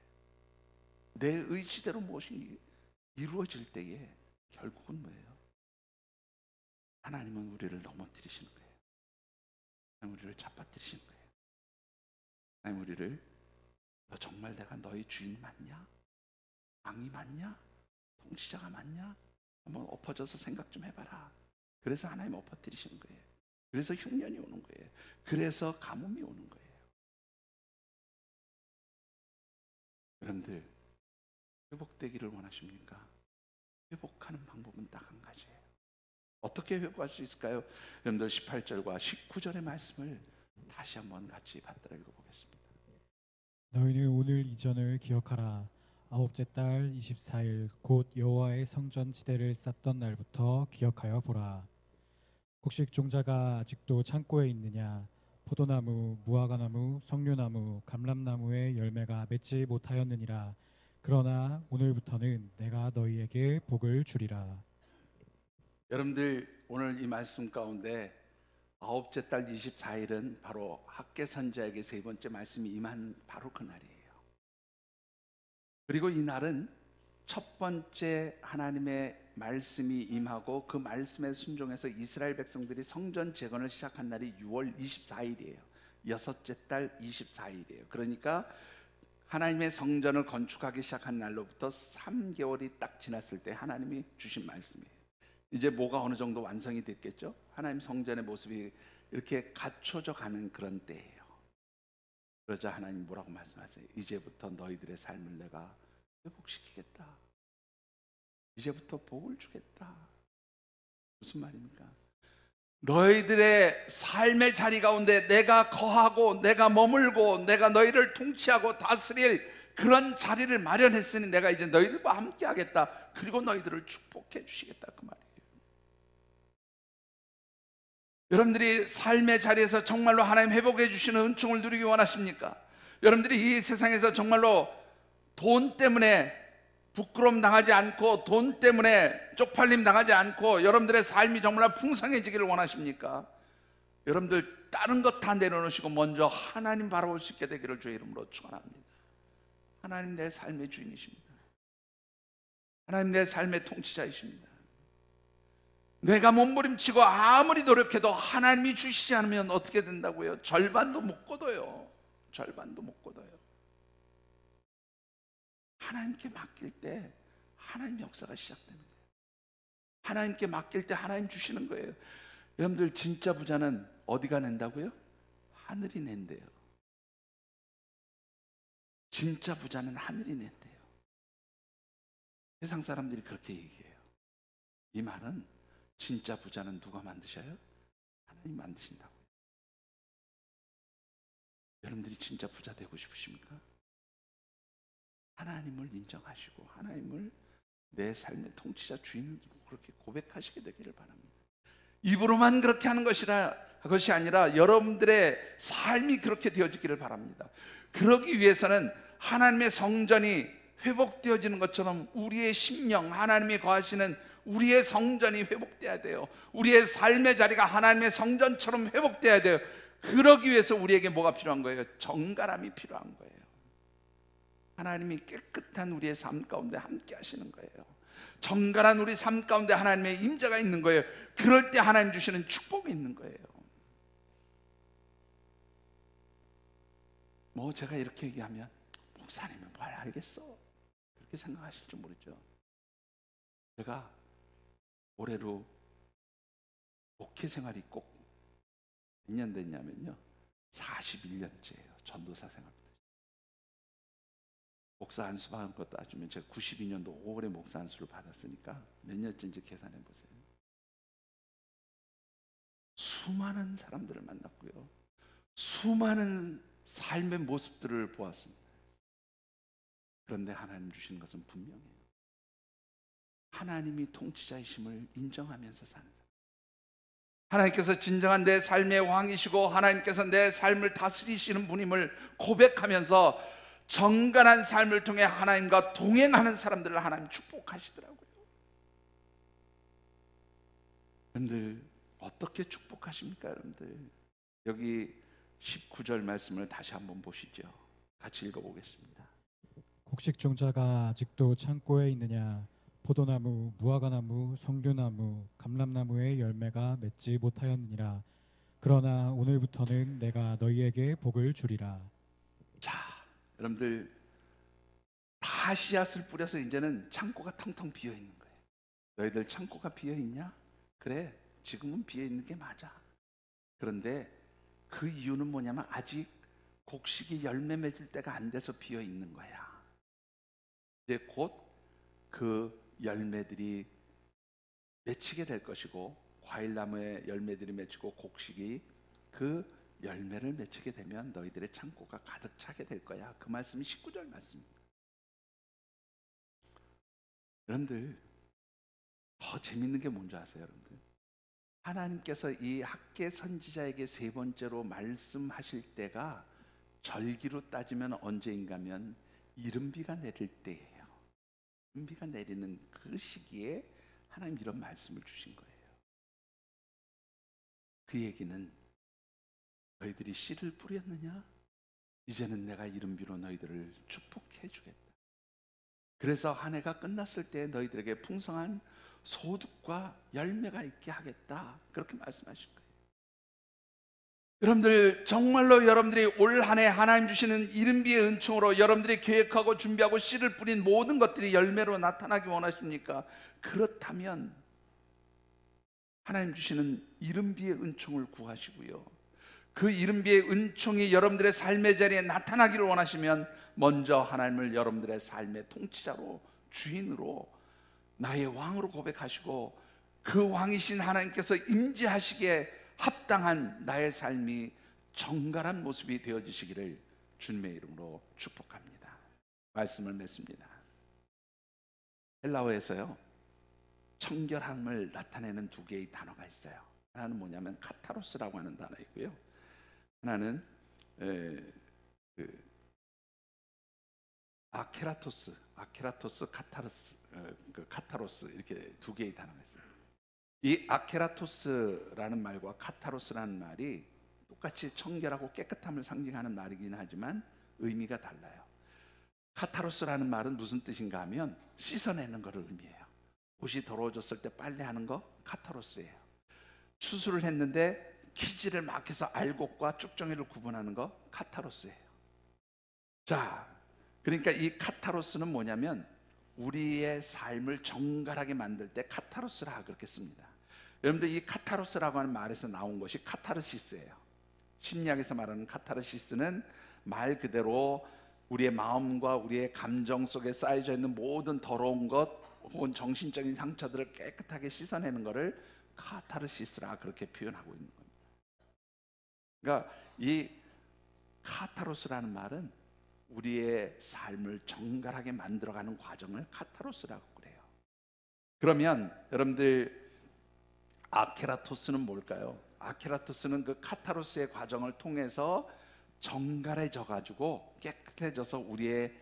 내 의지대로 무엇이 이루어질 때에 결국은 뭐예요? 하나님은 우리를 넘어뜨리시는 거예요. 하나님 우리를 잡아뜨리시는 거예요. 하나님 우리를, 너 정말 내가 너희 주인 맞냐? 왕이 맞냐? 통치자가 맞냐? 한번 엎어져서 생각 좀 해봐라. 그래서 하나님 엎어뜨리시는 거예요. 그래서 흉년이 오는 거예요. 그래서 가뭄이 오는 거예요. 여러분들, 회복되기를 원하십니까? 회복하는 방법은 딱 한 가지예요. 어떻게 회복할 수 있을까요? 여러분들 18절과 19절의 말씀을 다시 한번 같이 받들어 읽어보겠습니다. 너희는 오늘 이전을 기억하라. 아홉째 달 24일 곧 여호와의 성전 지대를 쌓던 날부터 기억하여 보라. 곡식 종자가 아직도 창고에 있느냐? 포도나무, 무화과나무, 석류나무, 감람나무의 열매가 맺지 못하였느니라. 그러나 오늘부터는 내가 너희에게 복을 주리라. 여러분들, 오늘 이 말씀 가운데 아홉째 달 24일은 바로 학개 선지자에게 세 번째 말씀이 임한 바로 그 날이에요. 그리고 이 날은 첫 번째 하나님의 말씀이 임하고 그 말씀에 순종해서 이스라엘 백성들이 성전 재건을 시작한 날이 6월 24일이에요. 여섯째 달 24일이에요. 그러니까 하나님의 성전을 건축하기 시작한 날로부터 3개월이 딱 지났을 때 하나님이 주신 말씀이에요. 이제 뭐가 어느 정도 완성이 됐겠죠? 하나님 성전의 모습이 이렇게 갖춰져 가는 그런 때예요. 그러자 하나님 뭐라고 말씀하세요? 이제부터 너희들의 삶을 내가 회복시키겠다. 이제부터 복을 주겠다. 무슨 말입니까? 너희들의 삶의 자리 가운데 내가 거하고 내가 머물고 내가 너희를 통치하고 다스릴 그런 자리를 마련했으니 내가 이제 너희들과 함께 하겠다. 그리고 너희들을 축복해 주시겠다, 그 말이에요. 여러분들이 삶의 자리에서 정말로 하나님 회복해 주시는 은총을 누리기 원하십니까? 여러분들이 이 세상에서 정말로 돈 때문에 부끄러움 당하지 않고, 돈 때문에 쪽팔림 당하지 않고 여러분들의 삶이 정말 풍성해지기를 원하십니까? 여러분들 다른 것 다 내려놓으시고 먼저 하나님 바라볼 수 있게 되기를 주의 이름으로 축원합니다. 하나님 내 삶의 주인이십니다. 하나님 내 삶의 통치자이십니다. 내가 몸부림치고 아무리 노력해도 하나님이 주시지 않으면 어떻게 된다고요? 절반도 못 거둬요. 절반도 못 거둬요. 하나님께 맡길 때 하나님 역사가 시작되는 거예요. 하나님께 맡길 때 하나님 주시는 거예요. 여러분들, 진짜 부자는 어디가 낸다고요? 하늘이 낸대요. 진짜 부자는 하늘이 낸대요. 세상 사람들이 그렇게 얘기해요. 이 말은 진짜 부자는 누가 만드셔요? 하나님 만드신다고요. 여러분들이 진짜 부자 되고 싶으십니까? 하나님을 인정하시고 하나님을 내 삶의 통치자 주인으로 그렇게 고백하시게 되기를 바랍니다. 입으로만 그렇게 하는 것이 아니라 여러분들의 삶이 그렇게 되어지기를 바랍니다. 그러기 위해서는 하나님의 성전이 회복되어지는 것처럼 우리의 심령, 하나님이 거하시는 우리의 성전이 회복돼야 돼요. 우리의 삶의 자리가 하나님의 성전처럼 회복돼야 돼요. 그러기 위해서 우리에게 뭐가 필요한 거예요? 정갈함이 필요한 거예요. 하나님이 깨끗한 우리의 삶 가운데 함께 하시는 거예요. 정갈한 우리 삶 가운데 하나님의 임재가 있는 거예요. 그럴 때 하나님 주시는 축복이 있는 거예요. 뭐 제가 이렇게 얘기하면 목사님은 뭘 알겠어? 그렇게 생각하실지 모르죠. 제가 올해로 목회 생활이 꼭 몇 년 됐냐면요, 41년째예요. 전도사 생활입니다. 목사 안수 받은 것 따지면 제가 92년도 5월에 목사 안수를 받았으니까 몇 년째인지 계산해 보세요. 수많은 사람들을 만났고요, 수많은 삶의 모습들을 보았습니다. 그런데 하나님 주시는 것은 분명해요. 하나님이 통치자이심을 인정하면서 사는 사람. 하나님께서 진정한 내 삶의 왕이시고 하나님께서 내 삶을 다스리시는 분임을 고백하면서 정갈한 삶을 통해 하나님과 동행하는 사람들을 하나님 축복하시더라고요. 여러분들 어떻게 축복하십니까? 여러분들 여기 19절 말씀을 다시 한번 보시죠. 같이 읽어보겠습니다. 곡식 종자가 아직도 창고에 있느냐? 포도나무, 무화과나무, 성류나무, 감람나무의 열매가 맺지 못하였느니라. 그러나 오늘부터는 내가 너희에게 복을 주리라. 자, 여러분들 다 씨앗을 뿌려서 이제는 창고가 텅텅 비어 있는 거예요. 너희들 창고가 비어 있냐? 그래, 지금은 비어 있는 게 맞아. 그런데 그 이유는 뭐냐면 아직 곡식이 열매 맺을 때가 안 돼서 비어 있는 거야. 이제 곧 그 열매들이 맺히게 될 것이고, 과일나무의 열매들이 맺히고 곡식이 그 열매를 맺히게 되면 너희들의 창고가 가득 차게 될 거야. 그 말씀이 19절 말씀입니다. 여러분들 더 재밌는 게 뭔지 아세요? 여러분들 하나님께서 이 학계 선지자에게 세 번째로 말씀하실 때가 절기로 따지면 언제인가면 이른비가 내릴 때예요. 이른비가 내리는 그 시기에 하나님 이런 말씀을 주신 거예요. 그 얘기는 너희들이 씨를 뿌렸느냐? 이제는 내가 이른비로 너희들을 축복해 주겠다. 그래서 한 해가 끝났을 때 너희들에게 풍성한 소득과 열매가 있게 하겠다. 그렇게 말씀하신 거예요. 여러분들 정말로 여러분들이 올 한 해 하나님 주시는 이른비의 은총으로 여러분들이 계획하고 준비하고 씨를 뿌린 모든 것들이 열매로 나타나기 원하십니까? 그렇다면 하나님 주시는 이른비의 은총을 구하시고요, 그 이른비의 은총이 여러분들의 삶의 자리에 나타나기를 원하시면 먼저 하나님을 여러분들의 삶의 통치자로, 주인으로, 나의 왕으로 고백하시고 그 왕이신 하나님께서 임재하시기에 합당한 나의 삶이 정갈한 모습이 되어지시기를 주님의 이름으로 축복합니다. 말씀을 맺습니다. 헬라어에서요, 청결함을 나타내는 두 개의 단어가 있어요. 하나는 뭐냐면 카타로스라고 하는 단어이고요, 하나는 아케라토스, 카타로스 이렇게 두 개의 단어가 있어요. 이 아케라토스라는 말과 카타로스라는 말이 똑같이 청결하고 깨끗함을 상징하는 말이긴 하지만 의미가 달라요. 카타로스라는 말은 무슨 뜻인가 하면 씻어내는 것을 의미해요. 옷이 더러워졌을 때 빨래하는 거 카타로스예요. 추수를 했는데 키지를 막 해서 알곡과 쭉정이를 구분하는 거 카타로스예요. 자, 그러니까 이 카타로스는 뭐냐면 우리의 삶을 정갈하게 만들 때 카타로스라 그렇게 씁니다. 여러분들 이 카타로스라고 하는 말에서 나온 것이 카타르시스예요. 심리학에서 말하는 카타르시스는 말 그대로 우리의 마음과 우리의 감정 속에 쌓여져 있는 모든 더러운 것 혹은 정신적인 상처들을 깨끗하게 씻어내는 것을 카타르시스라 그렇게 표현하고 있는 겁니다. 그러니까 이 카타로스라는 말은 우리의 삶을 정갈하게 만들어가는 과정을 카타로스라고 그래요. 그러면 여러분들 아케라토스는 뭘까요? 아케라토스는 그 카타로스의 과정을 통해서 정갈해져 가지고 깨끗해져서 우리의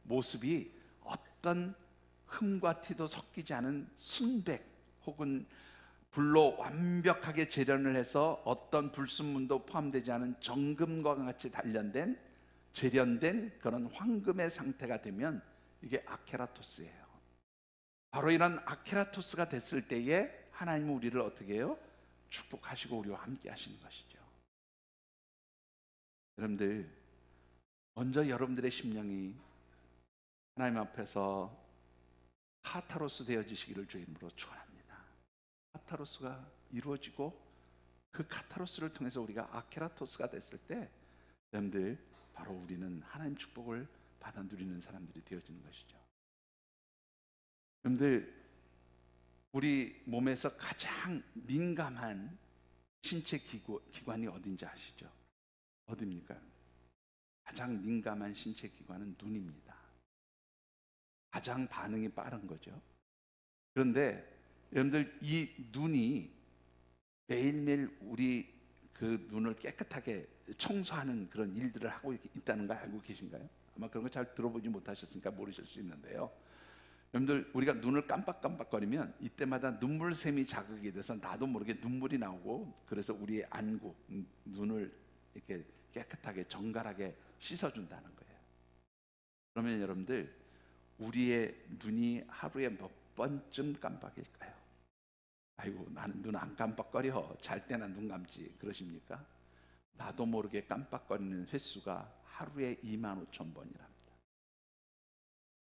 모습이 어떤 흠과 티도 섞이지 않은 순백 혹은 불로 완벽하게 재련을 해서 어떤 불순물도 포함되지 않은 정금과 같이 단련된 재련된 그런 황금의 상태가 되면 이게 아케라토스예요. 바로 이런 아케라토스가 됐을 때에 하나님은 우리를 어떻게 해요? 축복하시고 우리와 함께 하시는 것이죠. 여러분들 먼저 여러분들의 심령이 하나님 앞에서 카타로스 되어지시기를 주의 이름으로 축원합니다. 카타로스가 이루어지고 그 카타로스를 통해서 우리가 아케라토스가 됐을 때 여러분들 바로 우리는 하나님 축복을 받아 누리는 사람들이 되어지는 것이죠. 여러분들 우리 몸에서 가장 민감한 신체 기관이 어딘지 아시죠? 어디입니까? 가장 민감한 신체 기관은 눈입니다. 가장 반응이 빠른 거죠. 그런데 여러분들, 이 눈이 매일매일 우리 그 눈을 깨끗하게 청소하는 그런 일들을 하고 있다는 걸 알고 계신가요? 아마 그런 거 잘 들어보지 못하셨으니까 모르실 수 있는데요. 여러분들, 우리가 눈을 깜빡깜빡거리면 이때마다 눈물샘이 자극이 돼서 나도 모르게 눈물이 나오고, 그래서 우리의 안구, 눈을 이렇게 깨끗하게 정갈하게 씻어준다는 거예요. 그러면 여러분들, 우리의 눈이 하루에 몇 번쯤 깜빡일까요? 아이고, 나는 눈 안 깜빡거려, 잘 때나 눈 감지, 그러십니까? 나도 모르게 깜빡거리는 횟수가 하루에 25,000번이랍니다.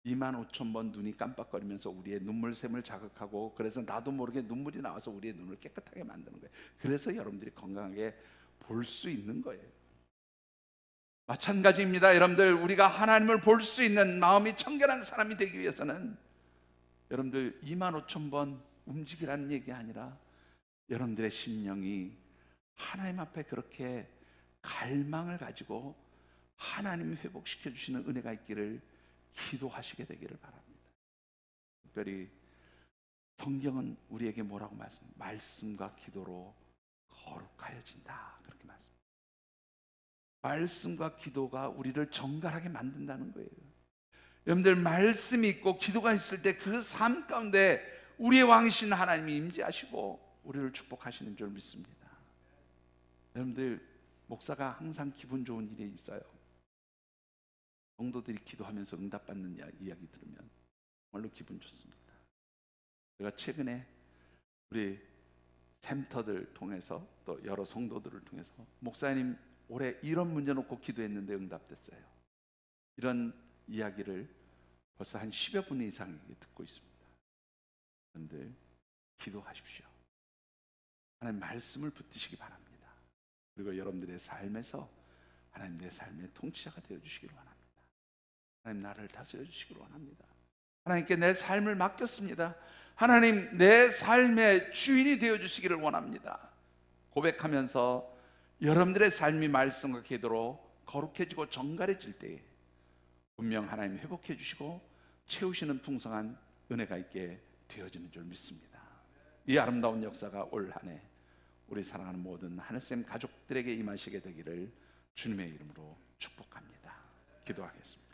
25,000번 눈이 깜빡거리면서 우리의 눈물샘을 자극하고, 그래서 나도 모르게 눈물이 나와서 우리의 눈을 깨끗하게 만드는 거예요. 그래서 여러분들이 건강하게 볼 수 있는 거예요. 마찬가지입니다. 여러분들, 우리가 하나님을 볼 수 있는 마음이 청결한 사람이 되기 위해서는 여러분들 25,000번 움직이라는 얘기 아니라 여러분들의 심령이 하나님 앞에 그렇게 갈망을 가지고 하나님이 회복시켜 주시는 은혜가 있기를 기도하시게 되기를 바랍니다. 특별히 성경은 우리에게 뭐라고 말씀과 기도로 거룩하여진다, 그렇게 말씀합니다. 말씀과 기도가 우리를 정갈하게 만든다는 거예요. 여러분들, 말씀이 있고 기도가 있을 때 그 삶 가운데 우리의 왕이신 하나님이 임재하시고 우리를 축복하시는 줄 믿습니다. 여러분들, 목사가 항상 기분 좋은 일이 있어요. 성도들이 기도하면서 응답받는 이야기 들으면 정말로 기분 좋습니다. 제가 최근에 우리 센터들 통해서 또 여러 성도들을 통해서, 목사님 올해 이런 문제 놓고 기도했는데 응답됐어요, 이런 이야기를 벌써 한 10여 분 이상에게 듣고 있습니다. 여러분들, 기도하십시오. 하나님 말씀을 붙드시기 바랍니다. 그리고 여러분들의 삶에서 하나님 내 삶의 통치자가 되어주시기를 원합니다. 하나님, 나를 다스려 주시기를 원합니다. 하나님께 내 삶을 맡겼습니다. 하나님, 내 삶의 주인이 되어주시기를 원합니다. 고백하면서 여러분들의 삶이 말씀과 기도로 거룩해지고 정갈해질 때에 분명 하나님 회복해 주시고 채우시는 풍성한 은혜가 있게 되어지는 줄 믿습니다. 이 아름다운 역사가 올 한 해 우리 사랑하는 모든 하늘샘 가족들에게 임하시게 되기를 주님의 이름으로 축복합니다. 기도하겠습니다.